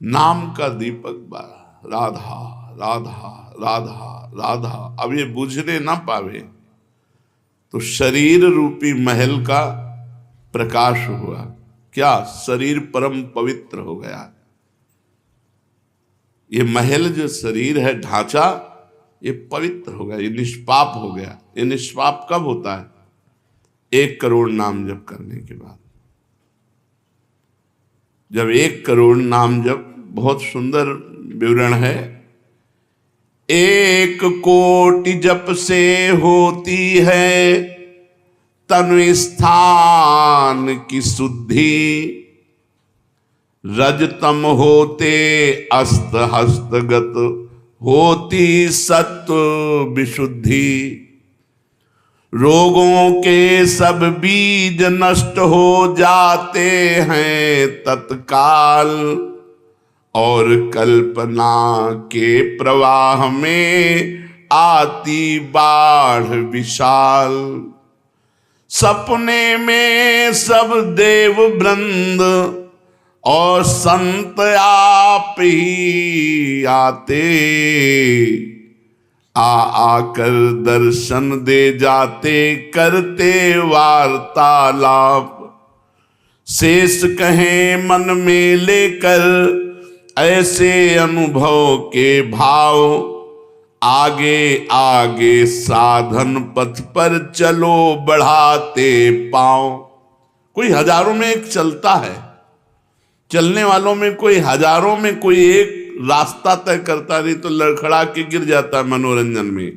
नाम का दीपक बारा, राधा राधा राधा राधा। अब ये बुझने ना पावे तो शरीर रूपी महल का प्रकाश हुआ। क्या? शरीर परम पवित्र हो गया। ये महल जो शरीर है, ढांचा, ये पवित्र हो गया, ये निष्पाप हो गया। ये निष्पाप कब होता है? 1 करोड़ नाम जप करने के बाद। जब 1 करोड़ नाम जप, बहुत सुंदर विवरण है, 1 कोटि जप से होती है तनु स्थान की शुद्धि, रजतम होते अस्त हस्तगत होती सत्व विशुद्धि। रोगों के सब बीज नष्ट हो जाते हैं तत्काल, और कल्पना के प्रवाह में आती बाढ़ विशाल। सपने में सब देव वृंद और संत आप ही आते, आकर दर्शन दे जाते, करते वार्तालाप। शेष कहें मन में लेकर ऐसे अनुभव के भाव, आगे आगे साधन पथ पर चलो बढ़ाते पांव। कोई हजारों में एक चलता है, चलने वालों में कोई हजारों में कोई एक रास्ता तय करता, नहीं तो लड़खड़ा के गिर जाता है मनोरंजन में।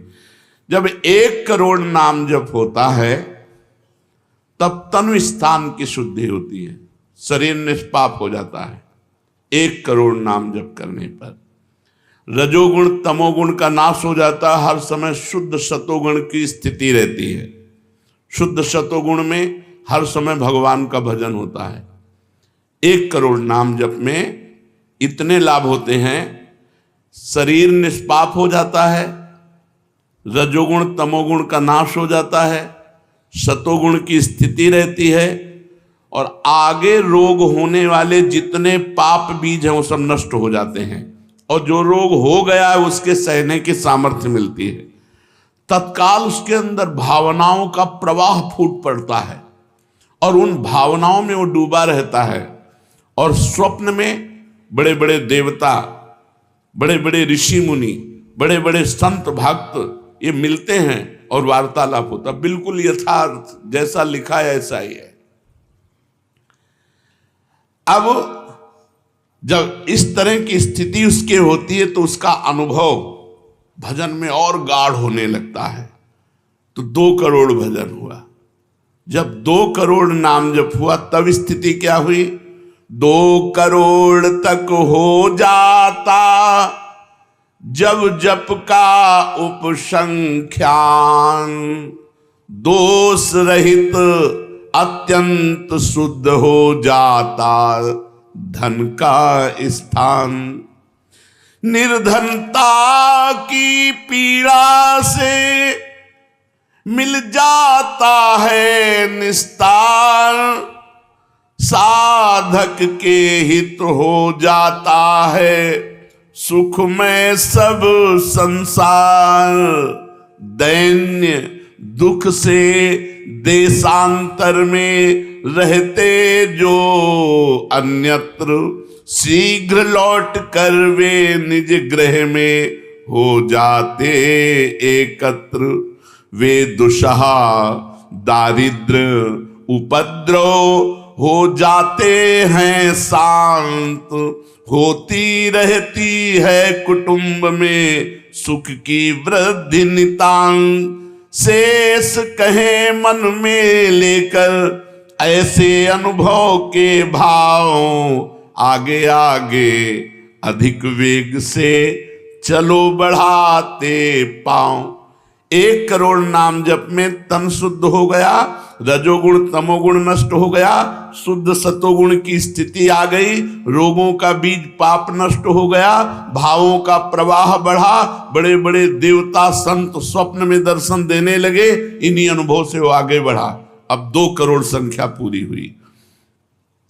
जब 1 करोड़ नाम जप होता है तब तनु स्थान की शुद्धि होती है, शरीर निष्पाप हो जाता है 1 करोड़ नाम जप करने पर। रजोगुण तमोगुण का नाश हो जाता है, हर समय शुद्ध सतोगुण की स्थिति रहती है। शुद्ध सतोगुण में हर समय भगवान का भजन होता है। 1 करोड़ नाम जप में इतने लाभ होते हैं, शरीर निष्पाप हो जाता है, रजोगुण तमोगुण का नाश हो जाता है, सतोगुण की स्थिति रहती है, और आगे रोग होने वाले जितने पाप बीज हैं वो सब नष्ट हो जाते हैं, और जो रोग हो गया है उसके सहने की सामर्थ्य मिलती है। तत्काल उसके अंदर भावनाओं का प्रवाह फूट पड़ता है और उन भावनाओं में वो डूबा रहता है। और स्वप्न में बड़े बड़े देवता, बड़े बड़े ऋषि मुनि, बड़े बड़े संत भक्त ये मिलते हैं और वार्तालाप होता, बिल्कुल यथार्थ जैसा लिखा है ऐसा ही है। अब जब इस तरह की स्थिति उसके होती है तो उसका अनुभव भजन में और गाढ़ होने लगता है। तो 2 करोड़ भजन हुआ। जब 2 करोड़ नाम जप हुआ तब स्थिति क्या हुई? 2 करोड़ तक हो जाता जब जप का उपसंख्यान, दोष रहित अत्यंत शुद्ध हो जाता धन का स्थान। निर्धनता की पीड़ा से मिल जाता है निस्तार, साधक के हित हो जाता है सुखमय सब संसार। दैन्य दुख से देशांतर में रहते जो अन्यत्र, शीघ्र लौट कर वे निज गृह में हो जाते एकत्र। वे दुषहा दारिद्र उपद्रव हो जाते हैं शांत, होती रहती है कुटुंब में सुख की वृद्धि नितांत। शेष कहे मन में लेकर ऐसे अनुभव के भाव, आगे आगे अधिक वेग से चलो बढ़ाते पांव। 1 करोड़ नाम जप में तन शुद्ध हो गया, रजोगुण तमोगुण नष्ट हो गया, शुद्ध सतोगुण की स्थिति आ गई, रोगों का बीज पाप नष्ट हो गया, भावों का प्रवाह बढ़ा, बड़े बड़े देवता संत स्वप्न में दर्शन देने लगे। इन्हीं अनुभव से वो आगे बढ़ा। अब 2 करोड़ संख्या पूरी हुई।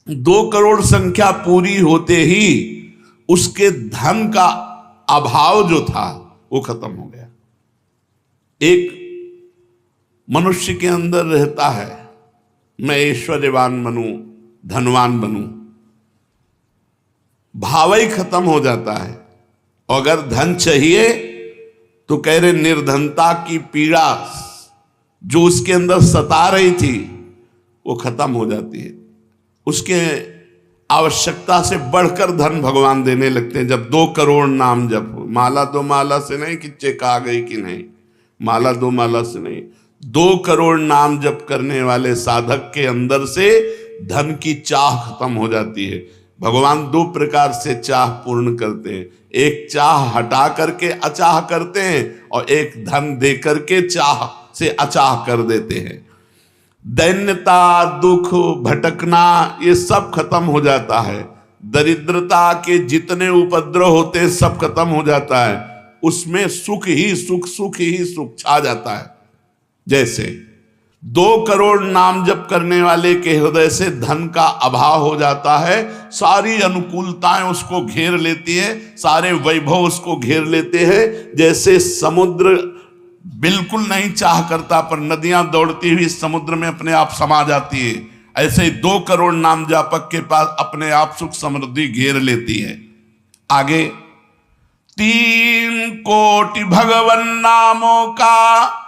2 करोड़ संख्या पूरी होते ही उसके धन का अभाव जो था वो खत्म हो गया। एक मनुष्य के अंदर रहता है, मैं ऐश्वर्यवान बनूं, धनवान बनूं, भाव ही खत्म हो जाता है। अगर धन चाहिए तो कह रहे निर्धनता की पीड़ा जो उसके अंदर सता रही थी वो खत्म हो जाती है। उसके आवश्यकता से बढ़कर धन भगवान देने लगते हैं। जब 2 करोड़ नाम जप, माला 2 माला से नहीं कि चेक आ गई कि नहीं, माला 2 माला से नहीं, 2 करोड़ नाम जप करने वाले साधक के अंदर से धन की चाह खत्म हो जाती है। भगवान 2 प्रकार से चाह पूर्ण करते हैं, एक चाह हटा करके अचाह करते हैं और एक धन दे करके चाह से अचाह कर देते हैं। दैन्यता, दुख, भटकना ये सब खत्म हो जाता है। दरिद्रता के जितने उपद्रव होते हैं सब खत्म हो जाता है। उसमें सुख ही सुख, सुख ही सुख छा जाता है। जैसे 2 करोड़ नाम जप करने वाले के हृदय से धन का अभाव हो जाता है, सारी अनुकूलताएं उसको घेर लेती है, सारे वैभव उसको घेर लेते हैं। जैसे समुद्र बिल्कुल नहीं चाह करता पर नदियां दौड़ती हुई समुद्र में अपने आप समा जाती है, ऐसे ही 2 करोड़ नाम जापक के पास अपने आप सुख समृद्धि घेर लेती है। आगे 3 कोटि भगवन नामों का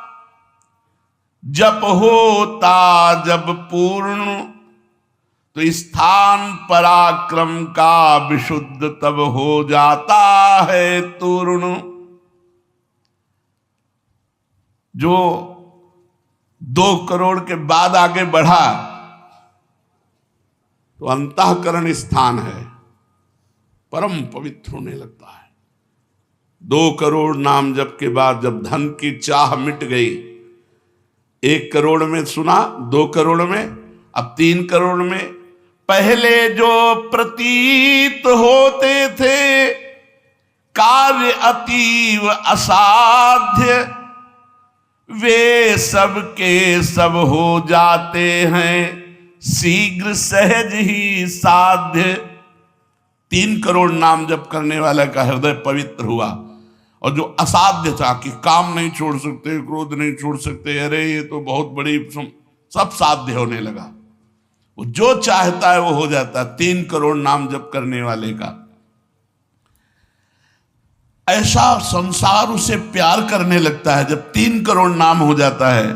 जप होता जब पूर्ण, तो स्थान पराक्रम का विशुद्ध तब हो जाता है तूर्ण। जो 2 करोड़ के बाद आगे बढ़ा तो अंतःकरण स्थान है, परम पवित्र होने लगता है। 2 करोड़ नाम जप के बाद जब धन की चाह मिट गई, 1 करोड़ में सुना, 2 करोड़ में, अब 3 करोड़ में। पहले जो प्रतीत होते थे कार्य अतीव असाध्य, वे सब के सब हो जाते हैं शीघ्र सहज ही साध्य। 3 करोड़ नाम जप करने वाला का हृदय पवित्र हुआ, और जो असाध्य था कि काम नहीं छोड़ सकते, क्रोध नहीं छोड़ सकते, अरे ये तो बहुत बड़ी, सब साध्य होने लगा। वो जो चाहता है वो हो जाता है। 3 करोड़ नाम जप करने वाले का ऐसा संसार उसे प्यार करने लगता है जब 3 करोड़ नाम हो जाता है,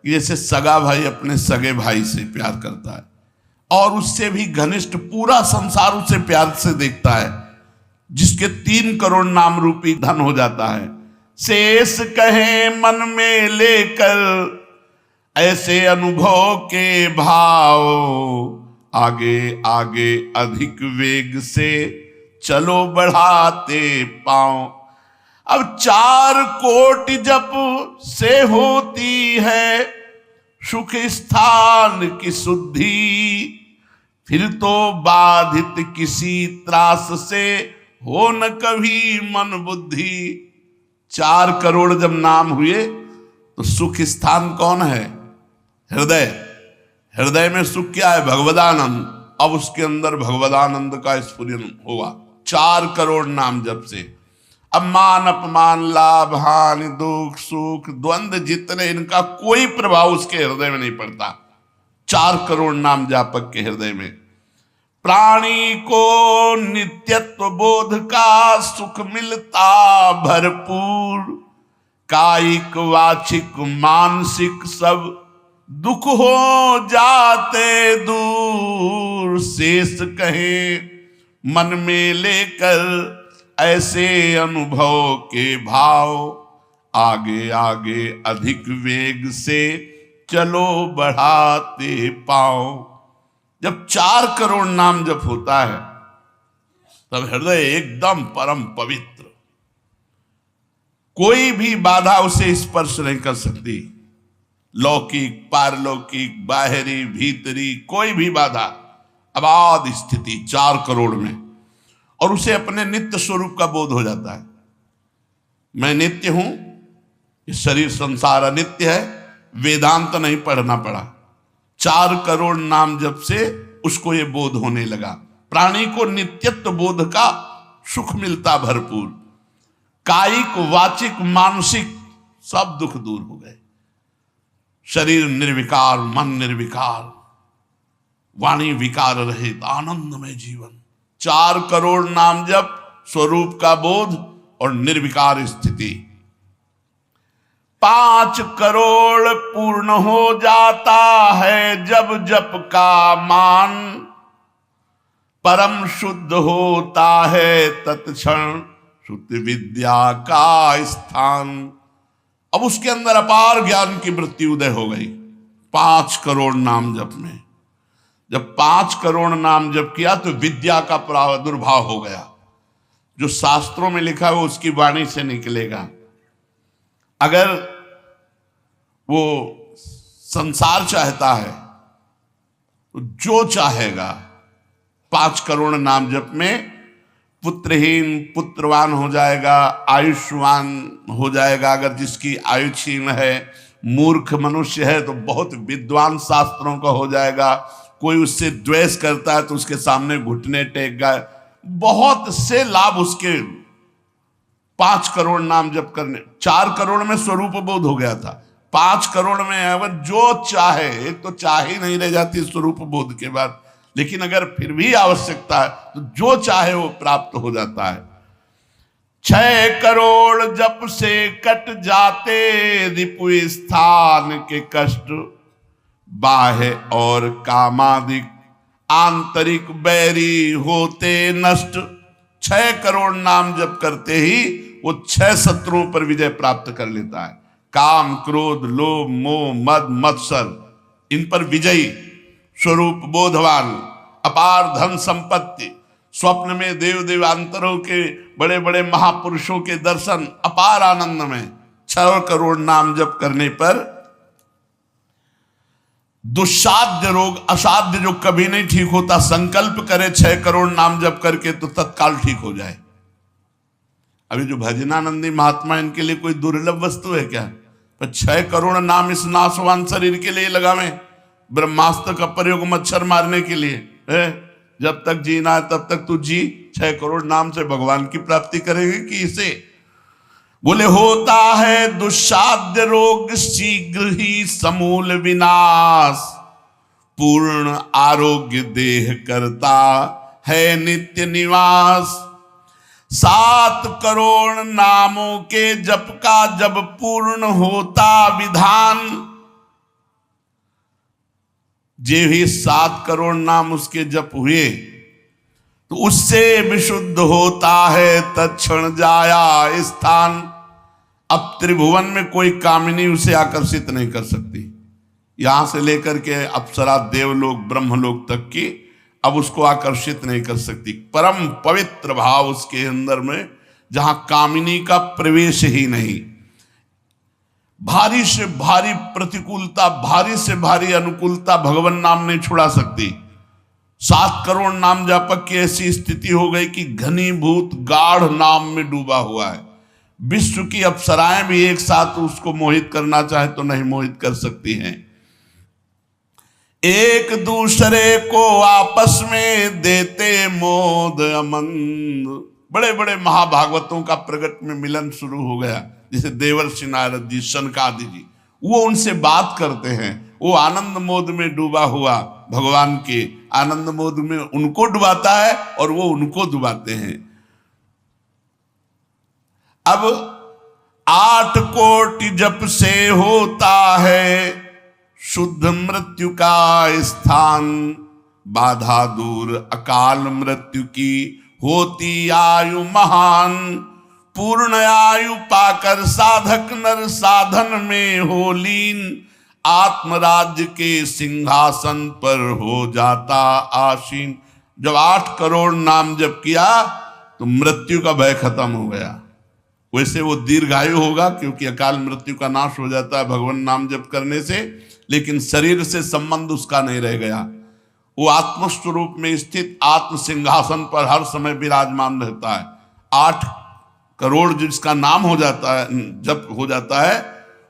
जैसे सगा भाई अपने सगे भाई से प्यार करता है, और उससे भी घनिष्ठ पूरा संसार उसे प्यार से देखता है, जिसके 3 करोड़ नाम रूपी धन हो जाता है। शेष कहे मन में लेकर ऐसे अनुभव के भाव, आगे आगे अधिक वेग से चलो बढ़ाते पांव। अब 4 कोटि जप से होती है सुख स्थान की शुद्धि, फिर तो बाधित किसी त्रास से हो न कभी मन बुद्धि। 4 करोड़ जब नाम हुए तो सुख स्थान कौन है? हृदय। हृदय में सुख क्या है? भगवदानंद। अब उसके अंदर भगवदानंद का स्फुरन होगा 4 करोड़ नाम जप से। अब मान अपमान, लाभ हानि, दुख सुख, द्वंद्व जितने, इनका कोई प्रभाव उसके हृदय में नहीं पड़ता 4 करोड़ नाम जापक के हृदय में। प्राणी को नित्यत्व बोध का सुख मिलता भरपूर, कायिक वाचिक मानसिक सब दुख हो जाते दूर। शेष कहे मन में लेकर ऐसे अनुभव के भाव, आगे आगे अधिक वेग से चलो बढ़ाते पाओ। जब 4 करोड़ नाम जप होता है तब हृदय एकदम परम पवित्र, कोई भी बाधा उसे स्पर्श नहीं कर सकती। लौकिक, पारलौकिक, बाहरी, भीतरी, कोई भी बाधा, अबाध स्थिति 4 करोड़ में। और उसे अपने नित्य स्वरूप का बोध हो जाता है। मैं नित्य हूं, ये शरीर संसार अनित्य है। वेदांत नहीं पढ़ना पड़ा, 4 करोड़ नाम जप से उसको ये बोध होने लगा। प्राणी को नित्यत्व बोध का सुख मिलता भरपूर, कायिक वाचिक मानसिक सब दुख दूर हो गए। शरीर निर्विकार, मन निर्विकार, वाणी विकार रहित, आनंदमय जीवन। 4 करोड़ नाम जप, स्वरूप का बोध और निर्विकार स्थिति। 5 करोड़ पूर्ण हो जाता है जब जप का मान, परम शुद्ध होता है तत्क्षण शुद्ध विद्या का स्थान। अब उसके अंदर अपार ज्ञान की वृत्ति उदय हो गई 5 करोड़ नाम जप में। जब 5 करोड़ नाम जप किया तो विद्या का प्रादुर्भाव हो गया। जो शास्त्रों में लिखा है वो उसकी वाणी से निकलेगा। अगर वो संसार चाहता है तो जो चाहेगा 5 करोड़ नाम जप में पुत्रहीन पुत्रवान हो जाएगा, आयुष्मान हो जाएगा। अगर जिसकी आयु क्षीण है, मूर्ख मनुष्य है तो बहुत विद्वान शास्त्रों का हो जाएगा। कोई उससे द्वेष करता है तो उसके सामने घुटने टेक गए। बहुत से लाभ उसके 5 करोड़ नाम जप करने। 4 करोड़ में स्वरूप बोध हो गया था, 5 करोड़ में अगर जो चाहे, एक तो चाह ही नहीं रह जाती स्वरूप बोध के बाद, लेकिन अगर फिर भी आवश्यकता है तो जो चाहे वो प्राप्त हो जाता है। 6 करोड़ जप से कट जाते रिपु स्थान के कष्ट, बाह्य और कामादिक आंतरिक बैरी होते नष्ट। 6 करोड़ नाम जप करते ही वो 6 शत्रुओं पर विजय प्राप्त कर लेता है। काम, क्रोध, लोभ, मोह, मद, मत्सर, इन पर विजयी, स्वरूप बोधवान, अपार धन संपत्ति, स्वप्न में देव देवांतरों के बड़े बड़े महापुरुषों के दर्शन, अपार आनंद में। 6 करोड़ नाम जप करने पर दुस्साध्य रोग, असाध्य जो कभी नहीं ठीक होता, संकल्प करे 6 करोड़ नाम जप करके तो तत्काल ठीक हो जाए। अभी जो भजनानंदी महात्मा, इनके लिए कोई दुर्लभ वस्तु है क्या? पर 6 करोड़ नाम इस नाशवान शरीर के लिए लगावे। ब्रह्मास्त्र का प्रयोग मच्छर मारने के लिए है। जब तक जीना है तब तक तू जी। 6 करोड़ नाम से भगवान की प्राप्ति करेंगे कि इसे? बोले होता है दुस्साध्य रोग शीघ्र ही समूल विनाश, पूर्ण आरोग्य देह करता है नित्य निवास। 7 करोड़ नामों के जप का जब पूर्ण होता विधान, जे भी 7 करोड़ नाम उसके जप हुए तो उससे विशुद्ध होता है तत्क्षण जाया स्थान। अब त्रिभुवन में कोई कामिनी उसे आकर्षित नहीं कर सकती। यहां से लेकर के अप्सरा, देवलोक, ब्रह्मलोक तक की अब उसको आकर्षित नहीं कर सकती। परम पवित्र भाव उसके अंदर में, जहां कामिनी का प्रवेश ही नहीं। भारी से भारी प्रतिकूलता, भारी से भारी अनुकूलता भगवान नाम नहीं छुड़ा सकती। 7 करोड़ नाम जापक की ऐसी स्थिति हो गई कि घनीभूत गाढ़ नाम में डूबा हुआ है। विश्व की अप्सराएं भी एक साथ उसको मोहित करना चाहे तो नहीं मोहित कर सकती हैं। एक दूसरे को आपस में देते मोद अमंद। बड़े बड़े महाभागवतों का प्रगट में मिलन शुरू हो गया। जैसे देवर्षि नारद जी, सनकादि जी, वो उनसे बात करते हैं। वो आनंद मोद में डूबा हुआ भगवान के आनंद मोद में उनको डुबाता है और वो उनको डुबाते हैं। अब 8 कोटि जप से होता है शुद्ध मृत्यु का स्थान, बाधा दूर अकाल मृत्यु की होती आयु महान। पूर्ण आयु पाकर साधक नर साधन में हो लीन, आत्मराज्य के सिंहासन पर हो जाता आसीन। जब 8 करोड़ नाम जप किया तो मृत्यु का भय खत्म हो गया। वैसे वो दीर्घायु होगा क्योंकि अकाल मृत्यु का नाश हो जाता है भगवान नाम जप करने से, लेकिन शरीर से संबंध उसका नहीं रह गया। वो आत्मस्वरूप में स्थित आत्म सिंहासन पर हर समय विराजमान रहता है। 8 करोड़ जिसका नाम हो जाता है, जप हो जाता है,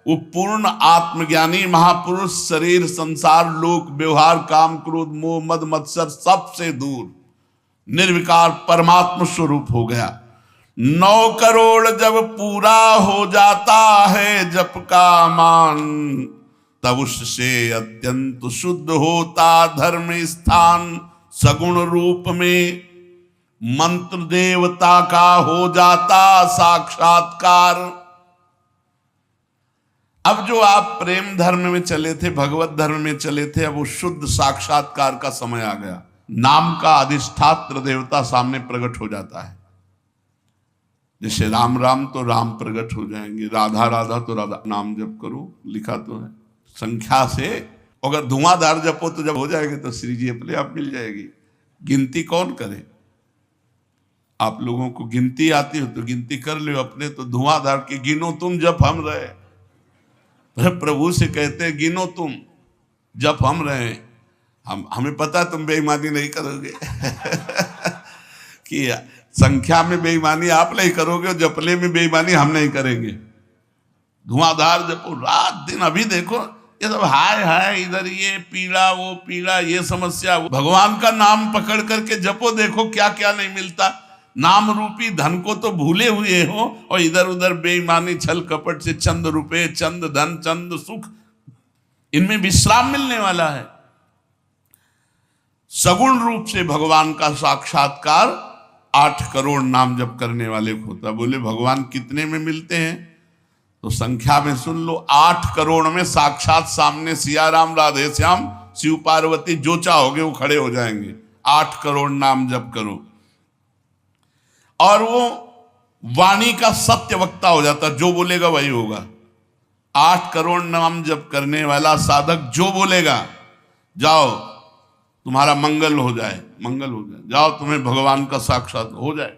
वो पूर्ण आत्मज्ञानी महापुरुष, शरीर संसार लोक व्यवहार काम क्रोध मोह मद मत्सर सबसे दूर, निर्विकार परमात्म स्वरूप हो गया। 9 करोड़ जब पूरा हो जाता है जप का मान, तब उससे अत्यंत शुद्ध होता धर्म स्थान। सगुण रूप में मंत्र देवता का हो जाता साक्षात्कार। अब जो आप प्रेम धर्म में चले थे, भगवत धर्म में चले थे, अब वो शुद्ध साक्षात्कार का समय आ गया। नाम का अधिष्ठात्र देवता सामने प्रकट हो जाता है। जैसे राम राम तो राम प्रकट हो जाएंगे, राधा राधा तो राधा। नाम जप करो, लिखा तो है संख्या से। अगर धुआंधार जपो तो जब हो जाएगी तो श्री जी अपने आप मिल जाएगी। गिनती कौन करे? आप लोगों को गिनती आती हो तो गिनती कर लो अपने। तो धुआंधार के गिनो तुम जप हम रहे। प्रभु से कहते हैं गिनो तुम जप हम रहे। हमें पता तुम बेईमानी नहीं करोगे कि संख्या में बेईमानी आप नहीं करोगे और जपले में बेईमानी हम नहीं करेंगे। धुआंधार जपो रात दिन। अभी देखो ये सब हाय हाय, इधर ये पीड़ा वो पीड़ा, ये समस्या। भगवान का नाम पकड़ करके जपो, देखो क्या क्या नहीं मिलता। नाम रूपी धन को तो भूले हुए हो और इधर उधर बेईमानी छल कपट से चंद रुपए, चंद धन, चंद सुख, इनमें विश्राम मिलने वाला है। सगुण रूप से भगवान का साक्षात्कार 8 करोड़ नाम जप करने वाले को होता। बोले भगवान कितने में मिलते हैं? तो संख्या में सुन लो, 8 करोड़ में साक्षात सामने सिया राम, राधे श्याम, शिव पार्वती, जो चाहोगे वो खड़े हो जाएंगे। 8 करोड़ नाम जप करो और वो वाणी का सत्य वक्ता हो जाता। जो बोलेगा वही होगा। 8 करोड़ नाम जप करने वाला साधक जो बोलेगा, जाओ तुम्हारा मंगल हो जाए, मंगल हो जाए, जाओ तुम्हें भगवान का साक्षात हो जाए।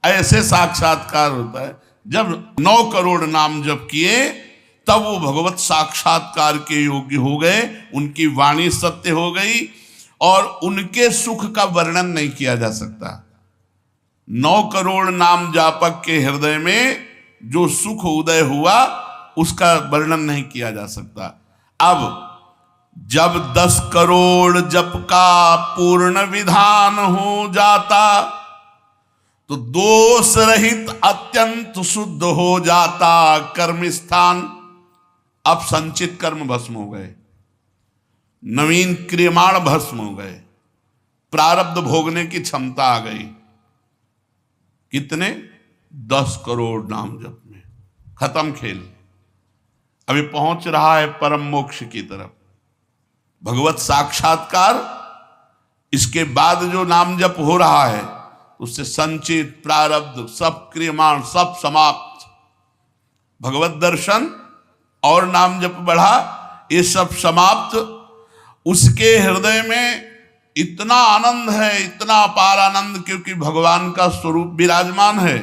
ऐसे साक्षात्कार होता है। जब 9 करोड़ नाम जप किए तब वो भगवत साक्षात्कार के योग्य हो गए। उनकी वाणी सत्य हो गई और उनके सुख का वर्णन नहीं किया जा सकता। 9 करोड़ नाम जापक के हृदय में जो सुख उदय हुआ उसका वर्णन नहीं किया जा सकता। अब जब 10 करोड़ जप का पूर्ण विधान हो जाता तो दोष रहित अत्यंत शुद्ध हो जाता कर्म स्थान। अब संचित कर्म भस्म हो गए, नवीन क्रियमाण भस्म हो गए, प्रारब्ध भोगने की क्षमता आ गई। कितने? 10 करोड़ नाम जप में खत्म खेल। अभी पहुंच रहा है परम मोक्ष की तरफ, भगवत साक्षात्कार। इसके बाद जो नाम जप हो रहा है उससे संचित प्रारब्ध सब क्रियमाण सब समाप्त। भगवत दर्शन और नाम जप बढ़ा, ये सब समाप्त। उसके हृदय में इतना आनंद है, इतना अपार आनंद, क्योंकि भगवान का स्वरूप विराजमान है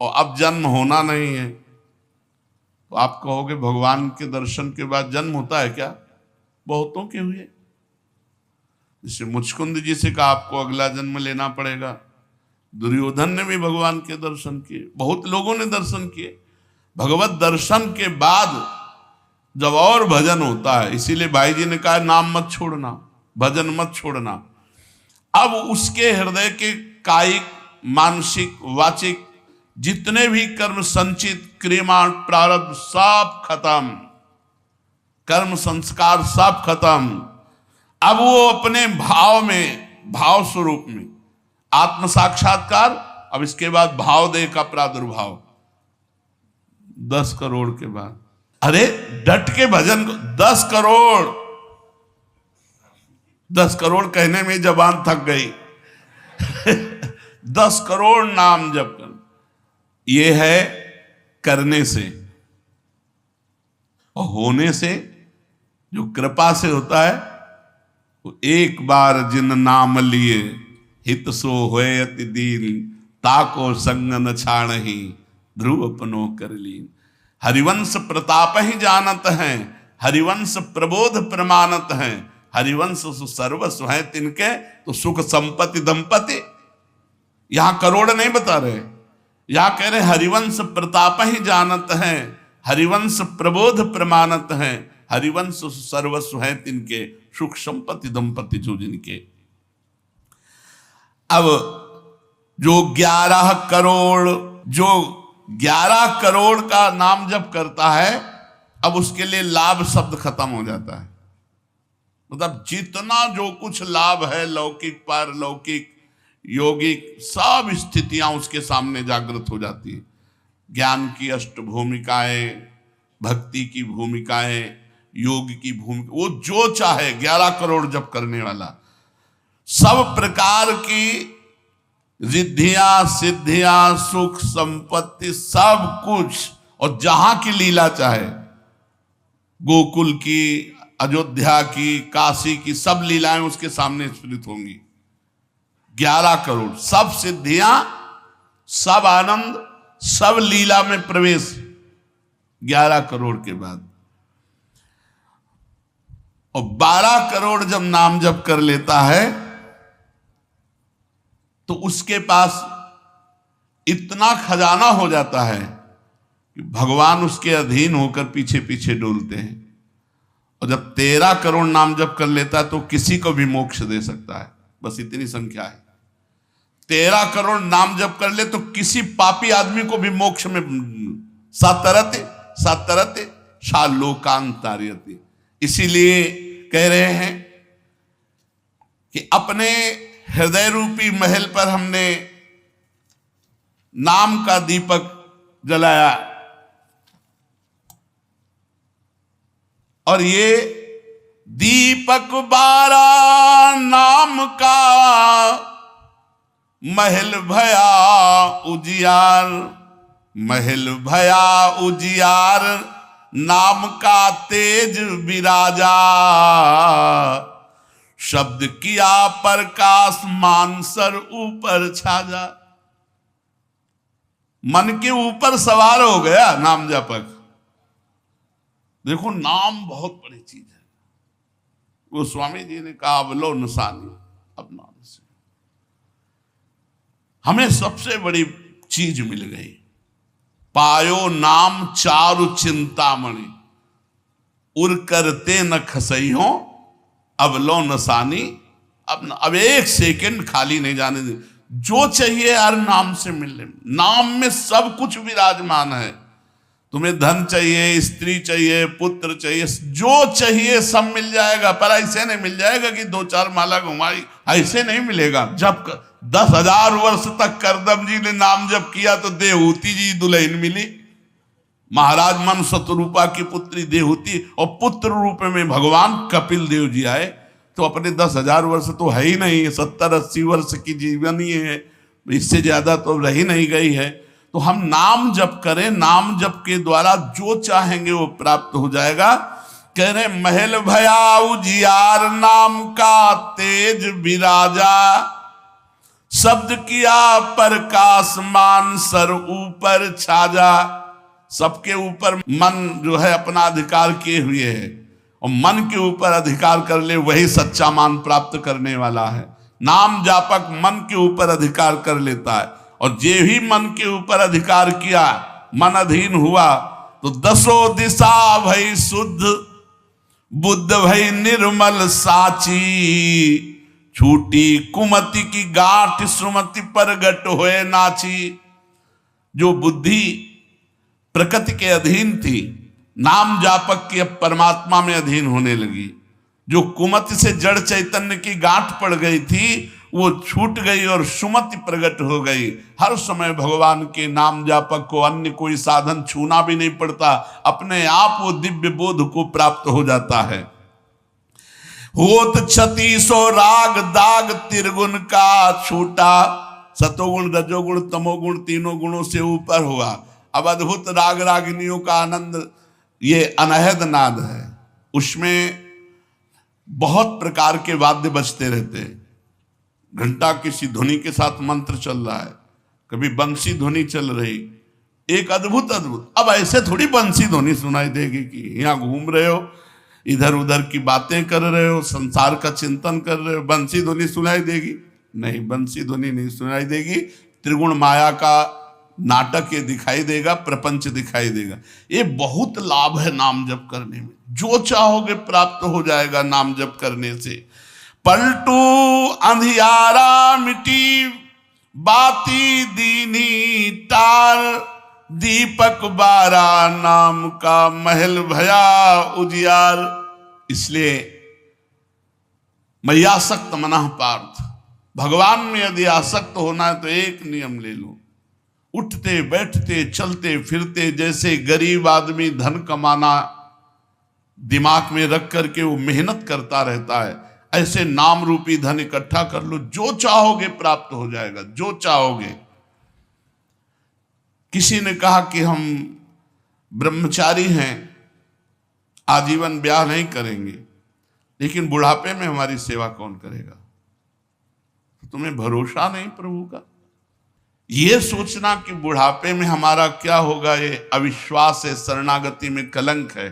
और अब जन्म होना नहीं है। तो आप कहोगे भगवान के दर्शन के बाद जन्म होता है क्या? बहुतों के हुए। जैसे मुचकुंद जी से कहा आपको अगला जन्म लेना पड़ेगा। दुर्योधन ने भी भगवान के दर्शन किए, बहुत लोगों ने दर्शन किए। भगवत दर्शन के बाद जब और भजन होता है, इसीलिए भाई जी ने कहा नाम मत छोड़ना, भजन मत छोड़ना। अब उसके हृदय के कायिक, मानसिक, वाचिक जितने भी कर्म संचित क्रियमाण प्रारब्ध सब खत्म, कर्म संस्कार सब खत्म। अब वो अपने भाव में, भाव स्वरूप में आत्म साक्षात्कार। अब इसके बाद भाव देह का प्रादुर्भाव 10 करोड़ के बाद। अरे डट के भजन को 10 करोड़, 10 करोड़ कहने में जबान थक गई 10 करोड़ नाम जप कर, ये है करने से। और होने से, जो कृपा से होता है, वो एक बार जिन नाम लिए हित सो होए अति दीन, ताको संग न छाड़हि ध्रुव अपनो कर लीन। हरिवंश प्रताप ही जानत हैं, हरिवंश प्रबोध प्रमाणत हैं, हरिवंश सर्वस्व है तिनके, तो सुख संपत्ति दंपति। यहां करोड़ नहीं बता रहे, यहां कह रहे हरिवंश प्रताप ही जानत हैं, हरिवंश प्रबोध प्रमाणत हैं, हरिवंश सर्वस्व है तिनके, सुख संपत्ति दंपति जो जिनके। अब जो 11 करोड़, जो 11 करोड़ का नाम जप करता है, अब उसके लिए लाभ शब्द खत्म हो जाता है। मतलब जितना जो कुछ लाभ है, लौकिक पारलौकिक योगिक, सब स्थितियां उसके सामने जागृत हो जाती है। ज्ञान की अष्ट भूमिकाएं, भक्ति की भूमिकाएं, योग की भूमिका, वो जो चाहे 11 करोड़ जप करने वाला, सब प्रकार की रिद्धियां सिद्धियां सुख संपत्ति सब कुछ, और जहां की लीला चाहे, गोकुल की, अयोध्या की, काशी की, सब लीलाएं उसके सामने स्फुरित होंगी। 11 करोड़, सब सिद्धियां, सब आनंद, सब लीला में प्रवेश 11 करोड़ के बाद। और 12 करोड़ जब नाम जप कर लेता है तो उसके पास इतना खजाना हो जाता है कि भगवान उसके अधीन होकर पीछे पीछे डोलते हैं। और जब 13 करोड़ नाम जप कर लेता है तो किसी को भी मोक्ष दे सकता है, बस इतनी संख्या है। 13 करोड़ नाम जप कर ले तो किसी पापी आदमी को भी मोक्ष में सातरते सातरते शालोकांतार्यते। इसीलिए कह रहे हैं कि अपने हृदय रूपी महल पर हमने नाम का दीपक जलाया, और ये दीपक 12 नाम का महल भया उजियार, महल भया उजियार, नाम का तेज विराजा, शब्द किया प्रकाश मानसर ऊपर छाजा। मन के ऊपर सवार हो गया नाम जपक। देखो नाम बहुत बड़ी चीज है। गोस्वामी जी ने कहा अवलो नसानी, अब नाम से हमें सबसे बड़ी चीज मिल गई। पायो नाम चारु चिंतामणि, उर करते न खसई हो, अब लो नसानी। अब एक सेकंड खाली नहीं जाने दे। जो चाहिए हर नाम से मिलने, नाम में सब कुछ विराजमान है। तुम्हें धन चाहिए, स्त्री चाहिए, पुत्र चाहिए, जो चाहिए सब मिल जाएगा। पर ऐसे नहीं मिल जाएगा कि 2-4 माला घुमाई, ऐसे नहीं मिलेगा। जब 10,000 वर्ष तक करदम जी ने नाम जप किया तो देहूति जी दुल्हन मिली। महाराज मन शतरूपा की पुत्री देहूति, और पुत्र रूप में भगवान कपिल देव जी आए। तो अपने 10,000 वर्ष तो है ही नहीं, 70-80 वर्ष की जीवनी है, इससे ज्यादा तो रह ही नहीं गई है। तो हम नाम जप करें, नाम जप के द्वारा जो चाहेंगे वो प्राप्त हो जाएगा। कह रहे महल भया उजियार, नाम का तेज विराजा, शब्द किया प्रकाश मान सर ऊपर छाजा। सबके ऊपर मन जो है अपना अधिकार किए हुए है, और मन के ऊपर अधिकार कर ले वही सच्चा मान प्राप्त करने वाला है। नाम जापक मन के ऊपर अधिकार कर लेता है, और जे ही मन के ऊपर अधिकार किया, मन अधीन हुआ, तो 10 दिशा भई शुद्ध, बुद्ध भई निर्मल साची, छूटी कुमति की गांठ सुमति प्रगट होए नाची। जो बुद्धि प्रकृति के अधीन थी, नाम जापक की अब परमात्मा में अधीन होने लगी। जो कुमति से जड़ चैतन्य की गांठ पड़ गई थी वो छूट गई और सुमति प्रकट हो गई। हर समय भगवान के नाम जापक को अन्य कोई साधन छूना भी नहीं पड़ता, अपने आप वो दिव्य बोध को प्राप्त हो जाता है। होत 3600 राग दाग त्रिगुण का छूटा, सतोगुण रजोगुण तमोगुण तीनों गुणों से ऊपर हुआ। अब अद्भुत राग रागिनियों का आनंद ये अनहद नाद है। उसमें बहुत प्रकार के वाद्य बजते रहते हैं। घंटा किसी ध्वनि के साथ मंत्र चल रहा है, कभी बंसी ध्वनि चल रही, एक अद्भुत अद्भुत। अब ऐसे थोड़ी बंसी ध्वनि सुनाई देगी कि यहाँ घूम रहे हो, इधर उधर की बातें कर रहे हो, संसार का चिंतन कर रहे हो, बंसी ध्वनि सुनाई देगी? नहीं, बंसी ध्वनि नहीं सुनाई देगी। त्रिगुण माया का नाटक ये दिखाई देगा, प्रपंच दिखाई देगा। ये बहुत लाभ है नाम जप करने में। जो चाहोगे प्राप्त हो जाएगा नाम जप करने से। पलटू अंधियारा मिटी बाती दीनी टार, दीपक बारा नाम का महल भया उजियार। इसलिए मय्यासक्त मनः पार्थ, भगवान में यदि आसक्त होना है तो एक नियम ले लो, उठते बैठते चलते फिरते जैसे गरीब आदमी धन कमाना दिमाग में रख करके वो मेहनत करता रहता है, ऐसे नाम रूपी धन इकट्ठा कर लो, जो चाहोगे प्राप्त हो जाएगा, जो चाहोगे। किसी ने कहा कि हम ब्रह्मचारी हैं, आजीवन ब्याह नहीं करेंगे, लेकिन बुढ़ापे में हमारी सेवा कौन करेगा? तो तुम्हें भरोसा नहीं प्रभु का? ये सोचना कि बुढ़ापे में हमारा क्या होगा, ये अविश्वास है, शरणागति में कलंक है।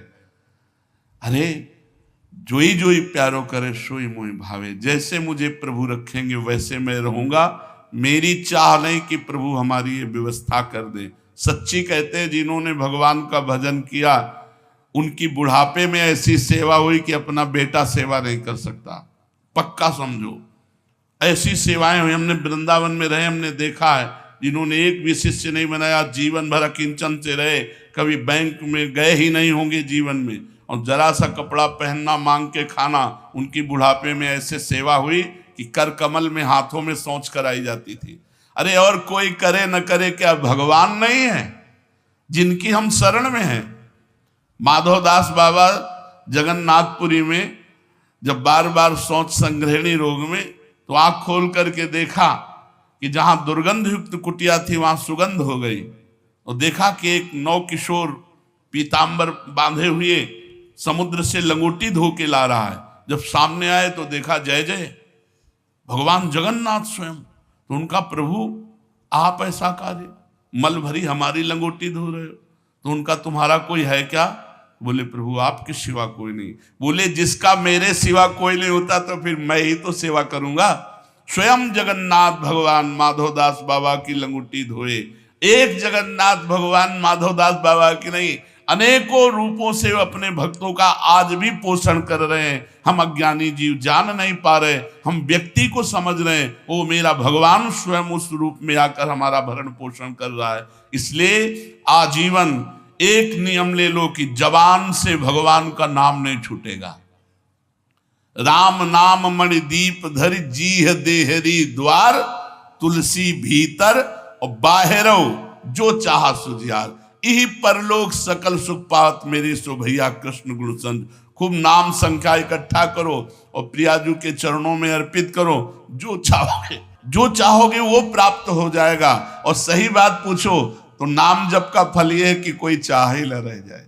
अरे जोई जोई प्यारो करे सोई मोहि भावे, जैसे मुझे प्रभु रखेंगे वैसे मैं रहूंगा। मेरी चाह नहीं कि प्रभु हमारी ये व्यवस्था कर दे। सच्ची कहते हैं जिन्होंने भगवान का भजन किया उनकी बुढ़ापे में ऐसी सेवा हुई कि अपना बेटा सेवा नहीं कर सकता। पक्का समझो, ऐसी सेवाएं हुई। हमने वृंदावन में रहे, हमने देखा है जिन्होंने एक भी शिष्य नहीं बनाया, जीवन भर किंचन से रहे, कभी बैंक में गए ही नहीं होंगे जीवन में, और जरा सा कपड़ा पहनना मांग के खाना। उनकी बुढ़ापे में ऐसे सेवा हुई कि कर कमल में हाथों में सोच कराई जाती थी। अरे और कोई करे न करे, क्या भगवान नहीं है जिनकी हम शरण में हैं? माधवदास बाबा जगन्नाथपुरी में जब बार बार सोच संग्रहणी रोग में, तो आंख खोल करके देखा कि जहां दुर्गंध युक्त कुटिया थी वहां सुगंध हो गई, और देखा कि एक नौ किशोर पीतांबर बांधे हुए समुद्र से लंगोटी धो के ला रहा है। जब सामने आए तो देखा जय जय भगवान जगन्नाथ स्वयं। तो उनका प्रभु आप ऐसा कार्य, मल भरी हमारी लंगोटी धो रहे हो, तो उनका तुम्हारा कोई है क्या? बोले प्रभु आपके सिवा कोई नहीं। बोले जिसका मेरे सिवा कोई नहीं होता तो फिर मैं ही तो सेवा करूंगा। स्वयं जगन्नाथ भगवान माधवदास बाबा की लंगोटी धोए। एक जगन्नाथ भगवान माधवदास बाबा की नहीं, अनेकों रूपों से अपने भक्तों का आज भी पोषण कर रहे हैं। हम अज्ञानी जीव जान नहीं पा रहे, हम व्यक्ति को समझ रहे हैं, वो मेरा भगवान स्वयं उस रूप में आकर हमारा भरण पोषण कर रहा है। इसलिए आजीवन एक नियम ले लो कि जबान से भगवान का नाम नहीं छूटेगा। राम नाम मणि दीप धरि जीह देहरी द्वार, तुलसी भीतर और बाहरो जो चाहा सुजियार। यही परलोक सकल सुख पात मेरे सो भैया कृष्ण गुण संग। खूब नाम संख्या इकट्ठा करो और प्रियाजू के चरणों में अर्पित करो। जो चाहोगे वो प्राप्त हो जाएगा। और सही बात पूछो तो नाम जप का फल ये है कि कोई चाह ही न रह जाए।